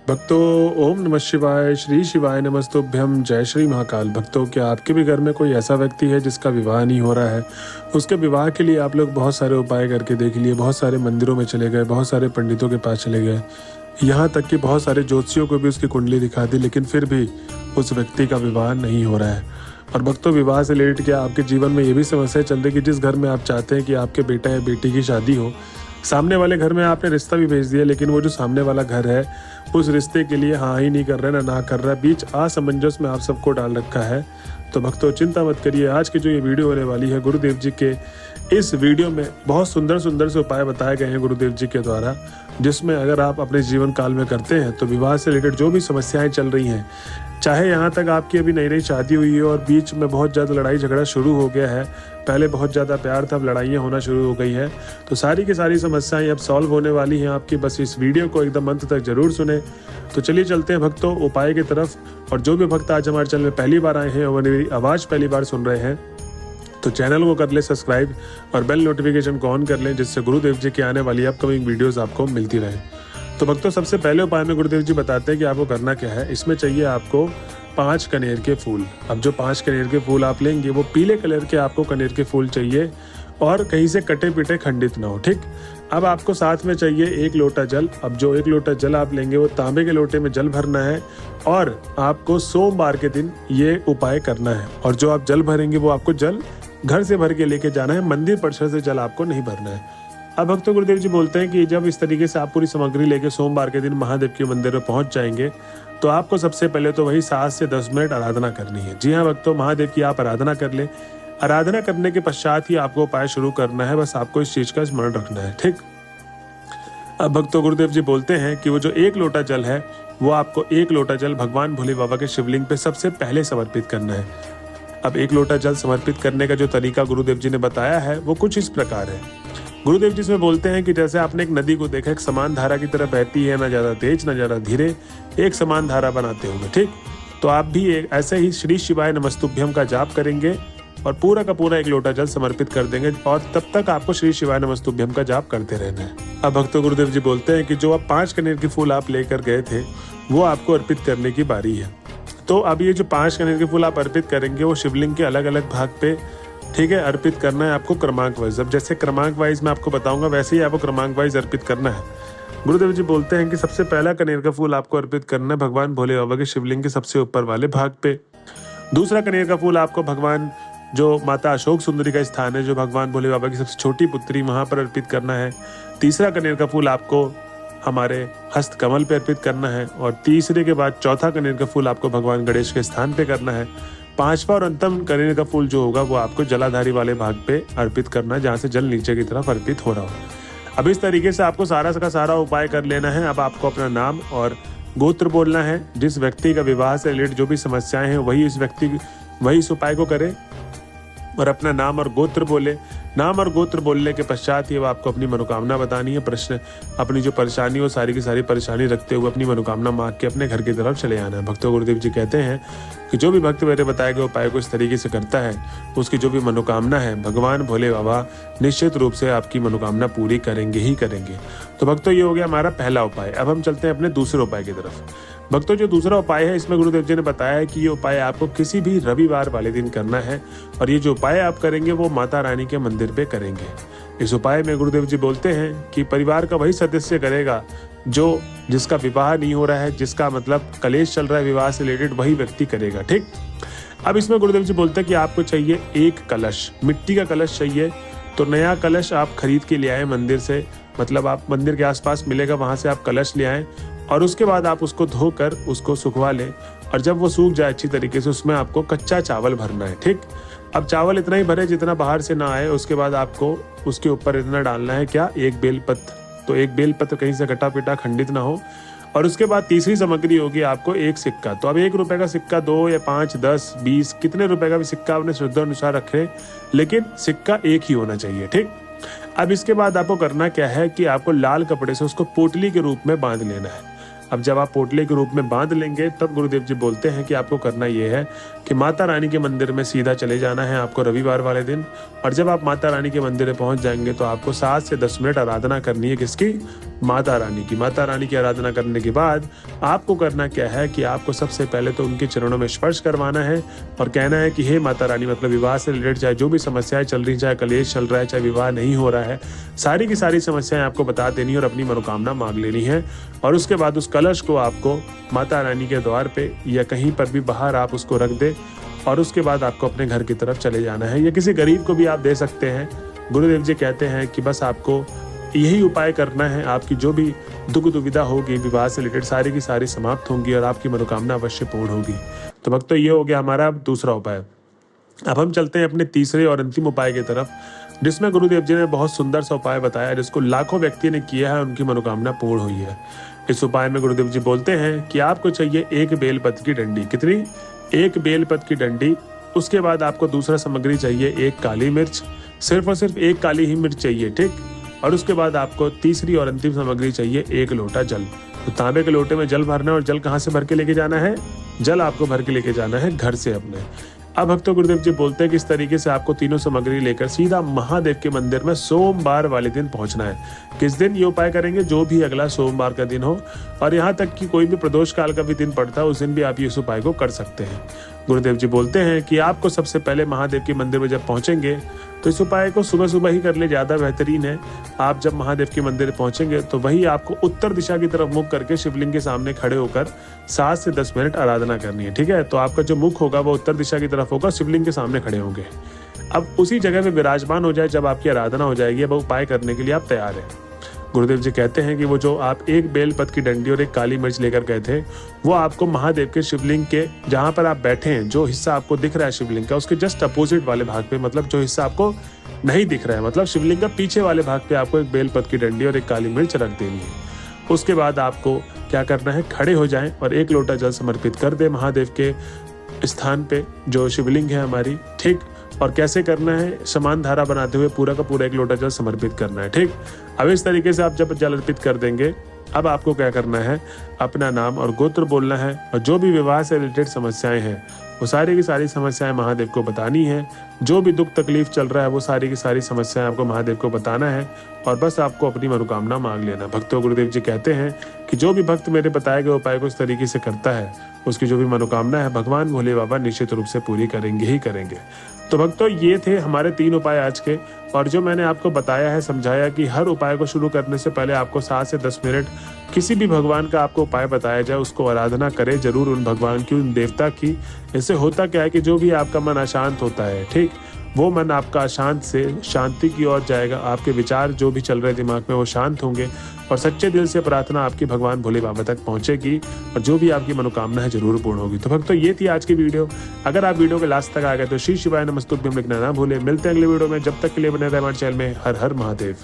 भक्तों, ओम नमः शिवाय, श्री शिवाय नमस्तुभ्यम, जय श्री महाकाल। भक्तों, क्या आपके भी घर में कोई ऐसा व्यक्ति है जिसका विवाह नहीं हो रहा है? उसके विवाह के लिए आप लोग बहुत सारे उपाय करके देख लिए, बहुत सारे मंदिरों में चले गए, बहुत सारे पंडितों के पास चले गए, यहाँ तक कि बहुत सारे ज्योतिषियों को भी उसकी कुंडली दिखा दी, लेकिन फिर भी उस व्यक्ति का विवाह नहीं हो रहा है। और भक्तों, विवाह से रिलेटेड क्या आपके जीवन में ये भी समस्या चल रही कि जिस घर में आप चाहते हैं कि आपके बेटा या बेटी की शादी हो, सामने वाले घर में आपने रिश्ता भी भेज दिया, लेकिन वो जो सामने वाला घर है उस रिश्ते के लिए हाँ ही नहीं कर रहा है ना कर रहा है, बीच असमंजस में आप सबको डाल रखा है। तो भक्तों, चिंता मत करिए। आज की जो ये वीडियो होने वाली है, गुरुदेव जी के इस वीडियो में बहुत सुंदर सुंदर से उपाय बताए गए हैं गुरुदेव जी के द्वारा, जिसमें अगर आप अपने जीवन काल में करते हैं तो विवाह से रिलेटेड जो भी समस्याएं चल रही हैं, चाहे यहाँ तक आपकी अभी नई नई शादी हुई है और बीच में बहुत ज़्यादा लड़ाई झगड़ा शुरू हो गया है, पहले बहुत ज़्यादा प्यार था, अब लड़ाइयाँ होना शुरू हो गई है, तो सारी की सारी समस्याएं अब सॉल्व होने वाली हैं आपकी। बस इस वीडियो को एकदम अंत तक जरूर सुने। तो चलिए चलते हैं भक्तों उपाय की तरफ। और जो भी भक्त आज हमारे चैनल में पहली बार आए हैं और मेरी आवाज़ पहली बार सुन रहे हैं, तो चैनल को कर ले सब्सक्राइब और बेल नोटिफिकेशन को ऑन कर लें, जिससे गुरुदेव जी की आने वाली अपकमिंग वीडियोस आपको मिलती रहे। तो भक्तों, सबसे पहले उपाय में गुरुदेव जी बताते हैं कि आपको करना क्या है। इसमें चाहिए आपको 5 कनेर के फूल। अब जो 5 कनेर के फूल आप लेंगे वो पीले कलर के आपको कनेर के फूल चाहिए और कहीं से कटे पिटे खंडित ना हो, ठीक। अब आपको साथ में चाहिए 1 लोटा जल। अब जो 1 लोटा जल आप लेंगे वो तांबे के लोटे में जल भरना है और आपको सोमवार के दिन ये उपाय करना है। और जो आप जल भरेंगे वो आपको जल घर से भर के लेके जाना है, मंदिर परिसर से जल आपको नहीं भरना है। अब भक्तों, गुरुदेव जी बोलते हैं कि जब इस तरीके से आप पूरी सामग्री लेके सोमवार के दिन महादेव के मंदिर में पहुंच जाएंगे, तो आपको सबसे पहले तो वही 7 से 10 मिनट आराधना करनी है। जी हाँ भक्तों, महादेव की आप आराधना कर ले। आराधना करने के पश्चात ही आपको उपाय शुरू करना है, बस आपको इस चीज का स्मरण रखना है, ठीक। अब भक्तों, गुरुदेव जी बोलते हैं कि वो जो 1 लोटा जल है वो आपको 1 लोटा जल भगवान भोले बाबा के शिवलिंग पे सबसे पहले समर्पित करना है। अब 1 लोटा जल समर्पित करने का जो तरीका गुरुदेव जी ने बताया है वो कुछ इस प्रकार है। गुरुदेव जी इसमें बोलते हैं कि जैसे आपने एक नदी को देखा, एक समान धारा की तरह बहती है, ना ज्यादा तेज ना ज्यादा धीरे, एक समान धारा बनाते होंगे, ठीक। तो आप भी एक ऐसे ही श्री शिवाय नमस्तुभ्यम का जाप करेंगे और पूरा का पूरा 1 लोटा जल समर्पित कर देंगे और तब तक आपको श्री शिवाय नमस्तुभ्यम का जाप करते रहना है। अब भक्तों, गुरुदेव जी बोलते हैं कि जो आप 5 कनेर के फूल आप लेकर गए थे वो आपको अर्पित करने की बारी है। तो अब ये जो 5 कनेर के फूल आप अर्पित करेंगे वो शिवलिंग के अलग अलग भाग पे, ठीक है, अर्पित करना है आपको क्रमांक वाइज। अब जैसे क्रमांक वाइज मैं आपको बताऊंगा वैसे ही आपको क्रमांक वाइज अर्पित करना है। गुरुदेव जी बोलते हैं कि सबसे पहला कनेर का फूल आपको अर्पित करना है भगवान भोले बाबा के शिवलिंग के सबसे ऊपर वाले भाग पे। दूसरा कनेर का फूल आपको भगवान जो माता अशोक सुंदरी का स्थान है, जो भगवान भोले बाबा की सबसे छोटी पुत्री, वहां पर अर्पित करना है। तीसरा कनेर का फूल आपको हमारे हस्त कमल पे अर्पित करना है और तीसरे के बाद चौथा कनेर का फूल आपको भगवान गणेश के स्थान पे करना है। 5वां और अंतिम कनेर का फूल जो होगा वो आपको जलाधारी वाले भाग पे अर्पित करना है, जहाँ से जल नीचे की तरफ अर्पित हो रहा हो। अब इस तरीके से आपको सारा का सारा उपाय कर लेना है। अब आपको अपना नाम और गोत्र बोलना है। जिस व्यक्ति का विवाह से रिलेटेड जो भी समस्याएं हैं वही इस उपाय को करे और अपना नाम और गोत्र बोले। नाम और गोत्र बोलने के पश्चात ही आपको अपनी मनोकामना बतानी है। प्रश्न अपनी जो परेशानी हो, सारी की सारी परेशानी रखते हुए अपनी मनोकामना मांग के अपने घर की तरफ चले आना है। भक्तों, गुरुदेव जी कहते हैं कि जो भी भक्त मेरे बताए गए उपाय को इस तरीके से करता है, उसकी जो भी मनोकामना है भगवान भोले बाबा निश्चित रूप से आपकी मनोकामना पूरी करेंगे ही करेंगे। तो भक्तों, ये हो गया हमारा पहला उपाय। अब हम चलते हैं अपने दूसरे उपाय की तरफ। भक्तों, जो दूसरा उपाय है इसमें गुरुदेव जी ने बताया है कि ये उपाय आपको किसी भी रविवार वाले दिन करना है और ये जो उपाय आप करेंगे वो माता रानी के मंदिर पे करेंगे। इस उपाय में गुरुदेव जी बोलते हैं कि परिवार का वही सदस्य करेगा जिसका विवाह नहीं हो रहा है, जिसका मतलब कलेश चल रहा है विवाह से रिलेटेड, वही व्यक्ति करेगा, ठीक। अब इसमें गुरुदेव जी बोलते हैं कि आपको चाहिए 1 कलश, मिट्टी का कलश चाहिए। तो नया कलश आप खरीद के ले आए मंदिर से, मतलब आप मंदिर के आसपास मिलेगा, वहां से आप कलश ले आए और उसके बाद आप उसको धोकर उसको सुखवा लें और जब वो सूख जाए अच्छी तरीके से, उसमें आपको कच्चा चावल भरना है, ठीक। अब चावल इतना ही भरे जितना बाहर से ना आए। उसके बाद आपको उसके ऊपर इतना डालना है, क्या, 1 बेलपत्र। तो 1 बेलपत्र कहीं से कटा पिटा खंडित ना हो। और उसके बाद तीसरी सामग्री होगी आपको 1 सिक्का। तो अब 1 रुपए का सिक्का, 2 या 5, 10, 20 कितने रुपए का भी सिक्का अपने श्रद्धा अनुसार रखें, लेकिन सिक्का 1 ही होना चाहिए, ठीक। अब इसके बाद आपको करना क्या है कि आपको लाल कपड़े से उसको पोटली के रूप में बांध लेना है। अब जब आप पोटली के रूप में बांध लेंगे तब गुरुदेव जी बोलते हैं कि आपको करना ये है कि माता रानी के मंदिर में सीधा चले जाना है आपको रविवार वाले दिन। और जब आप माता रानी के मंदिर में पहुंच जाएंगे तो आपको 7 से 10 मिनट आराधना करनी है। किसकी? माता रानी की। माता रानी की आराधना करने के बाद आपको करना क्या है कि आपको सबसे पहले तो उनके चरणों में स्पर्श करवाना है और कहना है कि हे माता रानी, मतलब विवाह से रिलेटेड चाहे जो भी समस्याएं चल रही, चाहे कलेश चल रहा है, चाहे विवाह नहीं हो रहा है, सारी की सारी समस्याएं आपको बता देनी है और अपनी मनोकामना मांग लेनी है। और उसके बाद उस कलश को आपको माता रानी के द्वार पे या कहीं पर भी बाहर आप उसको रख दे और उसके बाद आपको अपने घर की तरफ चले जाना है, या किसी गरीब को भी आप दे सकते हैं। गुरुदेव जी कहते हैं कि बस आपको यही उपाय करना है, आपकी जो भी दुख दुविधा होगी विवाह से रिलेटेड सारी की सारी समाप्त होंगी और आपकी मनोकामना अवश्य पूर्ण होगी। तो भक्तों, ये हो गया हमारा दूसरा उपाय। अब हम चलते हैं अपने तीसरे और अंतिम उपाय की तरफ, जिसमें गुरुदेव जी ने बहुत सुंदर सा उपाय बताया जिसको लाखों व्यक्ति ने किया है, उनकी मनोकामना पूर्ण हुई है। इस उपाय में गुरुदेव जी बोलते हैं कि आपको चाहिए 1 बेलपत्र की डंडी। कितनी? 1 बेलपत्र की डंडी। उसके बाद आपको दूसरा सामग्री चाहिए 1 काली मिर्च, सिर्फ और सिर्फ 1 काली ही मिर्च चाहिए, ठीक। और उसके बाद आपको तीसरी और अंतिम सामग्री चाहिए 1 लोटा जल। तो तांबे के लोटे में जल भरना है और जल कहाँ से भर के लेके जाना है? जल आपको भर के लेके जाना है घर से अपने। अब भक्तों, गुरुदेव जी बोलते हैं कि इस तरीके से आपको तीनों सामग्री लेकर सीधा महादेव के मंदिर में सोमवार वाले दिन पहुंचना है। किस दिन ये उपाय करेंगे? जो भी अगला सोमवार का दिन हो, और यहाँ तक कि कोई भी प्रदोष काल का भी दिन पड़ता है उस दिन भी आप इस उपाय को कर सकते हैं। गुरुदेव जी बोलते हैं कि आपको सबसे पहले महादेव के मंदिर में जब पहुंचेंगे तो इस उपाय को सुबह सुबह ही कर ले, ज़्यादा बेहतरीन है। आप जब महादेव के मंदिर पहुंचेंगे तो वही आपको उत्तर दिशा की तरफ मुख करके शिवलिंग के सामने खड़े होकर 7 से 10 मिनट आराधना करनी है, ठीक है। तो आपका जो मुख होगा वो उत्तर दिशा की तरफ होगा, शिवलिंग के सामने खड़े होंगे। अब उसी जगह में विराजमान हो जाए, जब आपकी आराधना हो जाएगी, अब उपाय करने के लिए आप तैयार हैं। गुरुदेव जी कहते हैं कि वो जो आप 1 बेलपत्र की डंडी और 1 काली मिर्च लेकर गए थे, वो आपको महादेव के शिवलिंग के जहां पर आप बैठे हैं, जो हिस्सा आपको दिख रहा है शिवलिंग का, उसके जस्ट अपोजिट वाले भाग पे, मतलब जो हिस्सा आपको नहीं दिख रहा है, मतलब शिवलिंग का पीछे वाले भाग पे आपको 1 बेलपत्र की डंडी और 1 काली मिर्च रख देनी है। उसके बाद आपको क्या करना है? खड़े हो जाएं और 1 लोटा जल समर्पित कर दे महादेव के स्थान पे जो शिवलिंग है हमारी, ठीक। और कैसे करना है? समान धारा बनाते हुए पूरा का पूरा 1 लोटा जल समर्पित करना है, ठीक। अब इस तरीके से आप जब जल अर्पित कर देंगे, अब आपको क्या करना है? अपना नाम और गोत्र बोलना है और जो भी विवाह से रिलेटेड समस्याएं हैं वो सारी की सारी समस्याएं महादेव को बतानी है। जो भी दुख तकलीफ चल रहा है वो सारी की सारी समस्याएं आपको महादेव को बताना है और बस आपको अपनी मनोकामना मांग लेना। भक्तों, गुरुदेव जी कहते हैं कि जो भी भक्त मेरे बताए गए उपाय को इस तरीके से करता है, उसकी जो भी मनोकामना है भगवान भोले बाबा निश्चित रूप से पूरी करेंगे ही करेंगे। तो भक्तों, ये थे हमारे 3 उपाय आज के, और जो मैंने आपको बताया है, समझाया कि हर उपाय को शुरू करने से पहले आपको 7 से 10 मिनट किसी भी भगवान का आपको उपाय बताया जाए उसको आराधना करें जरूर, उन भगवान की, उन देवता की। इससे होता क्या है कि जो भी आपका मन अशांत होता है, ठीक, वो मन आपका अशांत से शांति की ओर जाएगा। आपके विचार जो भी चल रहे दिमाग में वो शांत होंगे और सच्चे दिल से प्रार्थना आपकी भगवान भोले बाबा तक पहुंचेगी और जो भी आपकी मनोकामना है जरूर पूर्ण होगी। तो भक्तों, ये थी आज की वीडियो। अगर आप वीडियो के लास्ट तक आ गए तो श्री शिवाय नमस्तुभ्यम लिखना ना भूले। मिलते हैं अगले वीडियो में, जब तक के लिए बने रहे हमारे चैनल में। हर हर महादेव।